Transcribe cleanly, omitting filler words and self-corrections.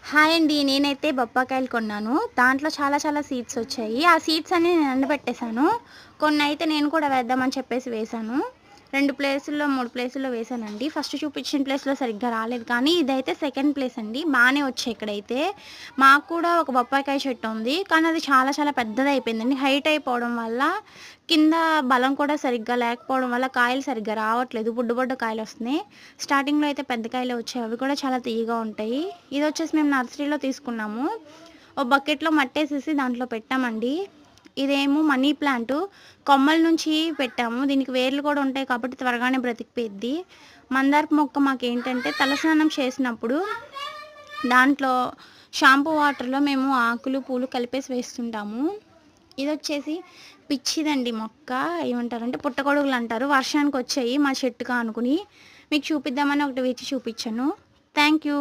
Hi అండి. నేనైతే బొప్పాకాయలు కొన్నాను. దాంట్లో చాలా చాలా సీడ్స్ వచ్చాయి. ఆ సీడ్స్ అన్నీ నేను ఎండబెట్టేసాను. కొన్నయితే నేను కూడా వేద్దామని చెప్పేసి వేశాను. 2 ప్లేసుల్లో, 3 ప్లేసుల్లో వేశానండి. ఫస్ట్ చూపించిన ప్లేస్‌లో సరిగ్గా రాలేదు. కానీ ఇదైతే సెకండ్ ప్లేస్ అండి. బానే వచ్చాయి ఇక్కడైతే. మాకు కూడా ఒక బొప్పాయికాయ చెట్టు ఉంది. కానీ అది చాలా చాలా పెద్దదయిపోయిందండి. హైట్ అయిపోవడం వల్ల కింద బలం కూడా సరిగ్గా లేకపోవడం వల్ల కాయలు సరిగ్గా రావట్లేదు. బుడ్డ బుడ్డ కాయలొస్తున్నాయి. స్టార్టింగ్‌లో అయితే పెద్ద కాయలే వచ్చాయి. అవి కూడా చాలా తియ్యగా ఉంటాయి. ఇదొచ్చేసి మేము నర్సరీలో తీసుకున్నాము. ఓ బకెట్‌లో మట్టేసేసి దాంట్లో పెట్టామండి. ఇదేమో మనీ ప్లాంటు. కొమ్మల నుంచి పెట్టాము. దీనికి వేర్లు కూడా ఉంటాయి కాబట్టి త్వరగానే బ్రతికిపోయిద్ది. మందారపు మొక్క మాకేంటంటే తలస్నానం చేసినప్పుడు దాంట్లో షాంపూ వాటర్‌లో మేము ఆకులు, పూలు కలిపేసి వేస్తుంటాము. ఇదొచ్చేసి పిచ్చిదండి మొక్క. ఏమంటారంటే పుట్టగొడుగులంటారు. వర్షానికొచ్చాయి మా చెట్టుకి ఆనుకుని. మీకు చూపిద్దామని ఒకటి విరిచి చూపిచ్చాను. Thank you.